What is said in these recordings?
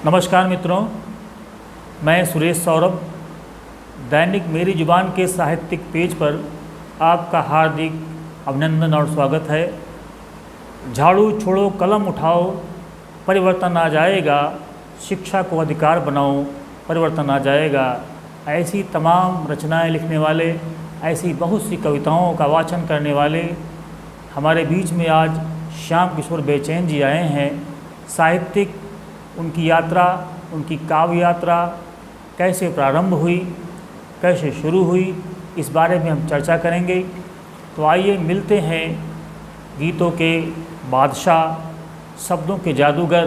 नमस्कार मित्रों, मैं सुरेश सौरभ दैनिक मेरी जुबान के साहित्यिक पेज पर आपका हार्दिक अभिनंदन और स्वागत है। झाड़ू छोड़ो कलम उठाओ, परिवर्तन आ जाएगा। शिक्षा को अधिकार बनाओ, परिवर्तन आ जाएगा। ऐसी तमाम रचनाएं लिखने वाले, ऐसी बहुत सी कविताओं का वाचन करने वाले हमारे बीच में आज श्याम किशोर बेचैन जी आए हैं। साहित्यिक उनकी यात्रा, उनकी काव्य यात्रा कैसे प्रारंभ हुई, कैसे शुरू हुई, इस बारे में हम चर्चा करेंगे। तो आइए मिलते हैं गीतों के बादशाह, शब्दों के जादूगर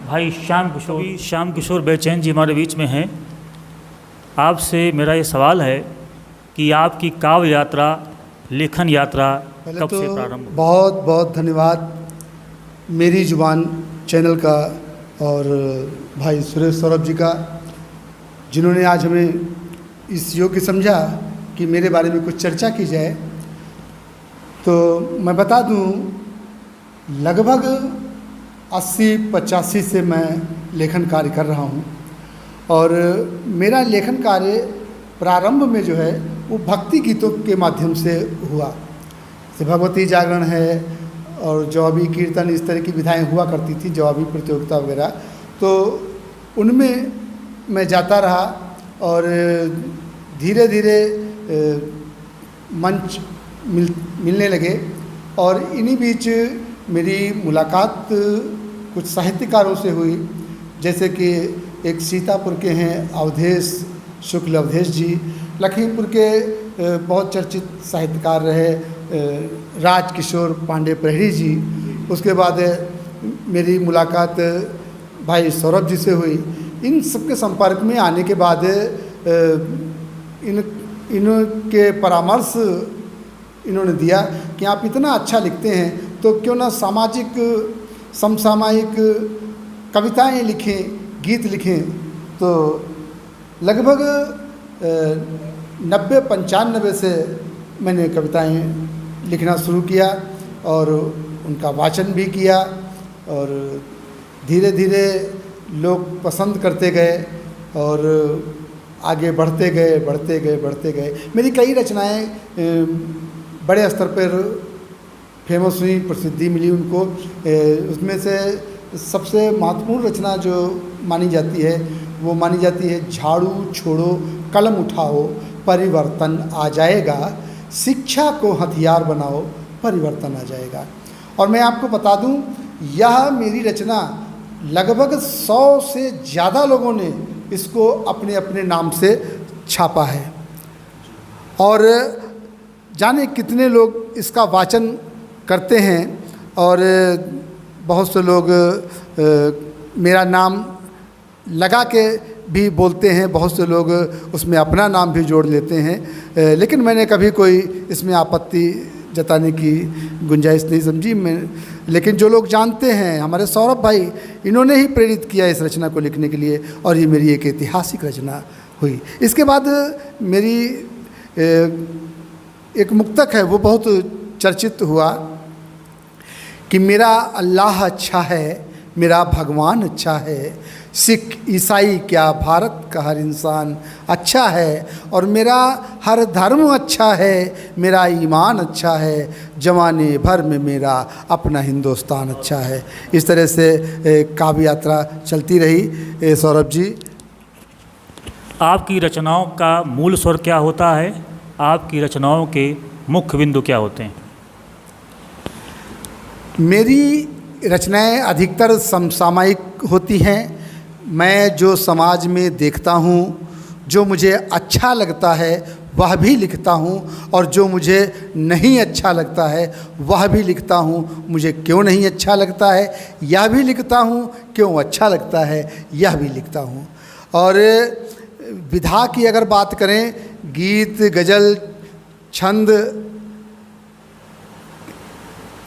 भाई श्याम किशोर बेचैन जी हमारे बीच में हैं। आपसे मेरा ये सवाल है कि आपकी काव्य यात्रा, लेखन यात्रा कब से प्रारंभ हुई? बहुत बहुत धन्यवाद मेरी जुबान चैनल का और भाई सुरेश सौरभ जी का, जिन्होंने आज हमें इस योग्य समझा कि मेरे बारे में कुछ चर्चा की जाए। तो मैं बता दूं, लगभग 80-85 से मैं लेखन कार्य कर रहा हूं और मेरा लेखन कार्य प्रारंभ में जो है वो भक्ति गीतों के माध्यम से हुआ। जैसे भगवती जागरण है और जवाबी कीर्तन, इस तरह की विधाएं हुआ करती थी, जवाबी प्रतियोगिता वगैरह, तो उनमें मैं जाता रहा और धीरे धीरे मंच मिलने लगे। और इन्हीं बीच मेरी मुलाकात कुछ साहित्यकारों से हुई, जैसे कि एक सीतापुर के हैं अवधेश शुक्ल अवधेश जी, लखीमपुर के बहुत चर्चित साहित्यकार रहे राजकिशोर पांडे प्रहरी जी। उसके बाद मेरी मुलाकात भाई सौरभ जी से हुई। इन सबके संपर्क में आने के बाद इनके परामर्श इन्होंने दिया कि आप इतना अच्छा लिखते हैं तो क्यों ना सामाजिक समसामयिक कविताएं लिखें, गीत लिखें। तो लगभग 90-95 से मैंने कविताएं लिखना शुरू किया और उनका वाचन भी किया और धीरे धीरे लोग पसंद करते गए और आगे बढ़ते गए। मेरी कई रचनाएं बड़े स्तर पर फेमस हुई, प्रसिद्धि मिली उनको। उसमें से सबसे महत्वपूर्ण रचना जो मानी जाती है वो मानी जाती है झाड़ू छोड़ो कलम उठाओ, परिवर्तन आ जाएगा। शिक्षा को हथियार बनाओ, परिवर्तन आ जाएगा। और मैं आपको बता दूं, यह मेरी रचना लगभग 100 से ज़्यादा लोगों ने इसको अपने अपने नाम से छापा है और जाने कितने लोग इसका वाचन करते हैं। और बहुत से लोग मेरा नाम लगा के भी बोलते हैं, बहुत से लोग उसमें अपना नाम भी जोड़ लेते हैं। लेकिन मैंने कभी कोई इसमें आपत्ति जताने की गुंजाइश नहीं समझी। लेकिन जो लोग जानते हैं, हमारे सौरभ भाई, इन्होंने ही प्रेरित किया इस रचना को लिखने के लिए और ये मेरी एक ऐतिहासिक रचना हुई। इसके बाद मेरी एक मुक्तक है, वो बहुत चर्चित हुआ कि मेरा अल्लाह अच्छा है, मेरा भगवान अच्छा है, सिख ईसाई क्या भारत का हर इंसान अच्छा है और मेरा हर धर्म अच्छा है, मेरा ईमान अच्छा है, जमाने भर में मेरा अपना हिंदुस्तान अच्छा है। इस तरह से काव्य यात्रा चलती रही। सौरभ जी, आपकी रचनाओं का मूल स्वर क्या होता है? आपकी रचनाओं के मुख्य बिंदु क्या होते हैं? मेरी रचनाएं अधिकतर समसामयिक होती हैं। मैं जो समाज में देखता हूँ, जो मुझे अच्छा लगता है वह भी लिखता हूँ और जो मुझे नहीं अच्छा लगता है वह भी लिखता हूँ। मुझे क्यों नहीं अच्छा लगता है यह भी लिखता हूँ, क्यों अच्छा लगता है यह भी लिखता हूँ। और विधा की अगर बात करें, गीत, गज़ल, छंद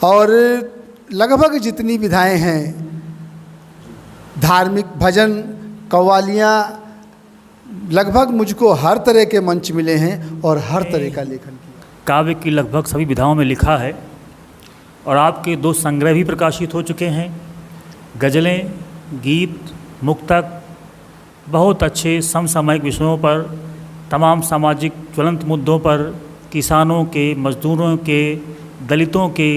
और लगभग जितनी विधाएं हैं, धार्मिक भजन, कव्वालियाँ, लगभग मुझको हर तरह के मंच मिले हैं और हर तरह का लेखन किया। काव्य की लगभग सभी विधाओं में लिखा है और आपके 2 संग्रह भी प्रकाशित हो चुके हैं, गज़लें, गीत मुक्तक बहुत अच्छे समसामयिक विषयों पर, तमाम सामाजिक ज्वलंत मुद्दों पर, किसानों के, मजदूरों के, दलितों के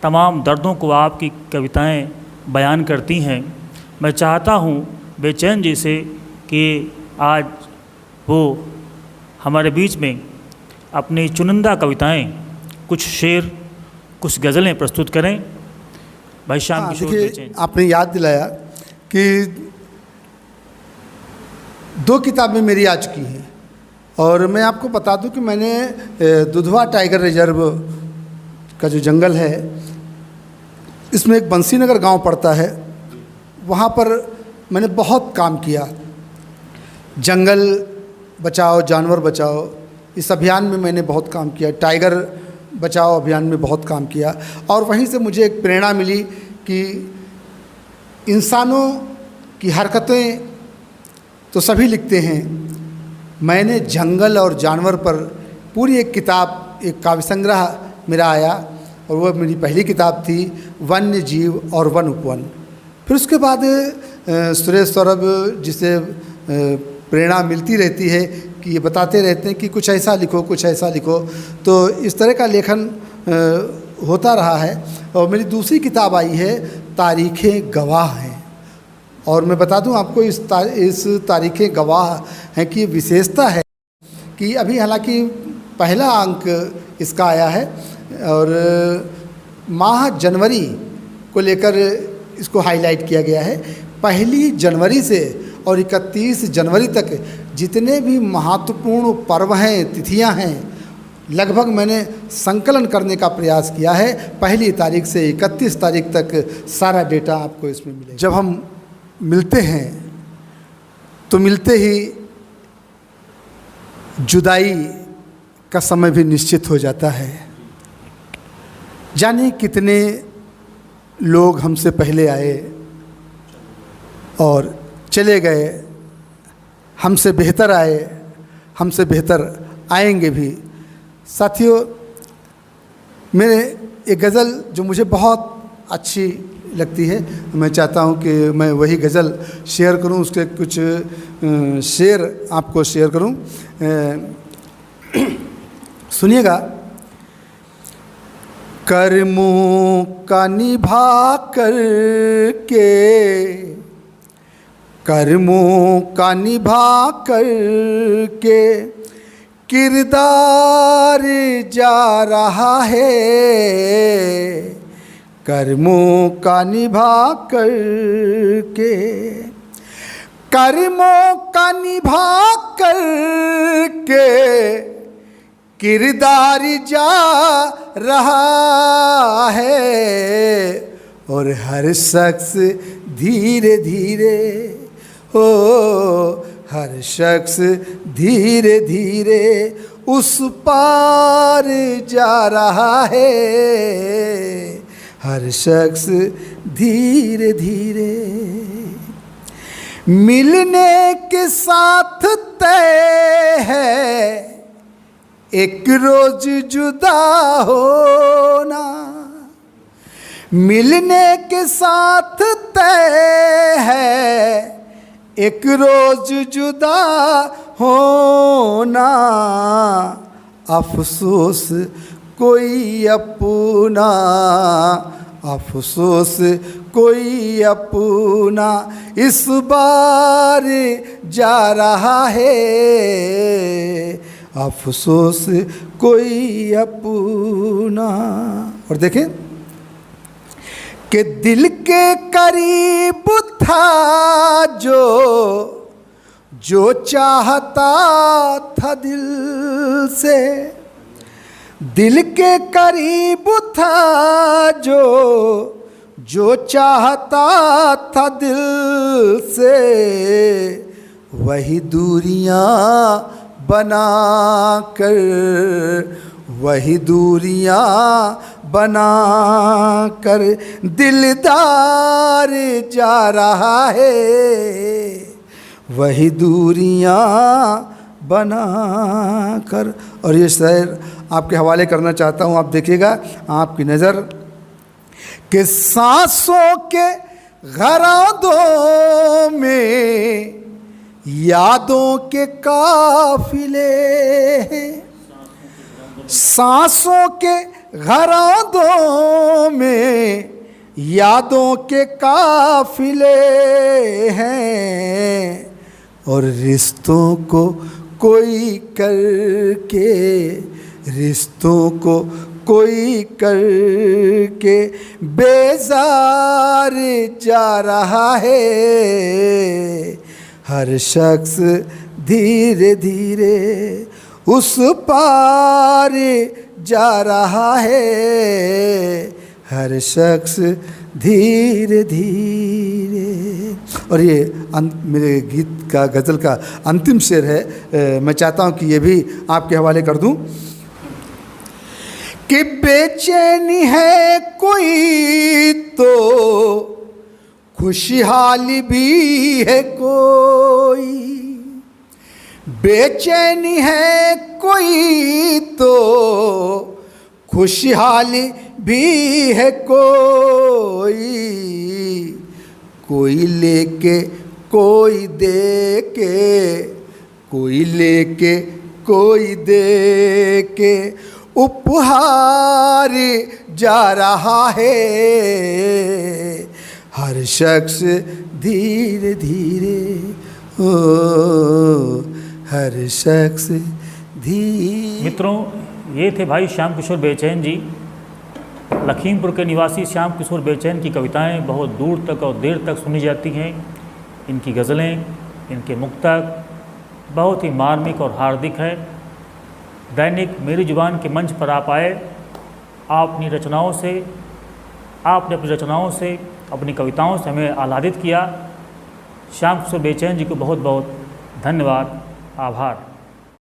तमाम दर्दों को आपकी कविताएं बयान करती हैं। मैं चाहता हूं बेचैन जी से कि आज वो हमारे बीच में अपनी चुनिंदा कविताएं, कुछ शेर, कुछ गज़लें प्रस्तुत करें। भाई श्याम किशोर देखिए, बेचैन। आपने याद दिलाया कि 2 किताबें मेरी आ चुकी हैं और मैं आपको बता दूं कि मैंने दुधवा टाइगर रिजर्व का जो जंगल है, इसमें एक बंसीनगर गांव पड़ता है, वहाँ पर मैंने बहुत काम किया। जंगल बचाओ, जानवर बचाओ, इस अभियान में मैंने बहुत काम किया। टाइगर बचाओ अभियान में बहुत काम किया और वहीं से मुझे एक प्रेरणा मिली कि इंसानों की हरकतें तो सभी लिखते हैं, मैंने जंगल और जानवर पर पूरी एक किताब, एक काव्य संग्रह मेरा आया और वह मेरी पहली किताब थी, वन्य जीव और वन उपवन। फिर उसके बाद सुरेश सौरभ जिसे प्रेरणा मिलती रहती है कि ये बताते रहते हैं कि कुछ ऐसा लिखो, कुछ ऐसा लिखो, तो इस तरह का लेखन होता रहा है। और मेरी दूसरी किताब आई है, तारीखें गवाह हैं। और मैं बता दूं आपको, इस तारीखें गवाह हैं की विशेषता है कि अभी हालांकि पहला अंक इसका आया है और माह जनवरी को लेकर इसको हाईलाइट किया गया है। 1 जनवरी से और 31 जनवरी तक जितने भी महत्वपूर्ण पर्व हैं, तिथियां हैं, लगभग मैंने संकलन करने का प्रयास किया है। 1 तारीख से 31 तारीख तक सारा डेटा आपको इसमें मिलेगा। जब हम मिलते हैं तो मिलते ही जुदाई का समय भी निश्चित हो जाता है। जाने कितने लोग हमसे पहले आए और चले गए, हमसे बेहतर आए, हमसे बेहतर आएंगे भी। साथियों, मेरे एक गज़ल जो मुझे बहुत अच्छी लगती है, मैं चाहता हूँ कि मैं वही गज़ल शेयर करूँ, उसके कुछ शेर आपको शेयर करूँ, सुनिएगा। कर्मों का निभा कर के, कर्मों का निभा कर के किरदार जा रहा है, कर्मों का निभा कर के, कर्मों का निभा कर के किरदार जा रहा है और हर शख्स धीरे धीरे हो, हर शख्स धीरे धीरे उस पार जा रहा है, हर शख्स धीरे धीरे। मिलने के साथ तय है एक रोज जुदा होना, मिलने के साथ तय है एक रोज जुदा होना, अफसोस कोई अपना, अफसोस कोई अपना इस बार जा रहा है, अफसोस कोई अपना। और देखें कि दिल के करीब था जो चाहता था दिल से, दिल के करीब था जो चाहता था दिल से, वही दूरियां बना कर, वही दूरियां बना कर दिलदार जा रहा है, वही दूरियां बना कर। और ये शायर आपके हवाले करना चाहता हूँ, आप देखिएगा, आपकी नज़र कि सांसों के घरादों में यादों के काफिले हैं, सांसों के घरादों में यादों के काफिले हैं, और रिश्तों को कोई करके, रिश्तों को कोई करके बेजार जा रहा है। हर शख्स धीरे धीरे उस पार जा रहा है, हर शख्स धीरे धीरे। और ये मेरे गीत का, गज़ल का अंतिम शेर है, मैं चाहता हूँ कि ये भी आपके हवाले कर दूँ कि बेचैनी है कोई तो खुशहाली भी है कोई, बेचैनी है कोई तो खुशहाली भी है कोई, कोई लेके कोई दे के, कोई लेके कोई दे के उपहार जा रहा है। हर शख्स धीरे धीरे, ओ हर शख्स धीरे। मित्रों, ये थे भाई श्याम किशोर बेचैन जी। लखीमपुर के निवासी श्याम किशोर बेचैन की कविताएं बहुत दूर तक और देर तक सुनी जाती हैं। इनकी गज़लें, इनके मुक्तक बहुत ही मार्मिक और हार्दिक है। दैनिक मेरी जुबान के मंच पर आप आए, आपने अपनी रचनाओं से, अपनी कविताओं से हमें आह्लादित किया। श्याम किशोर बेचैन जी को बहुत बहुत धन्यवाद, आभार।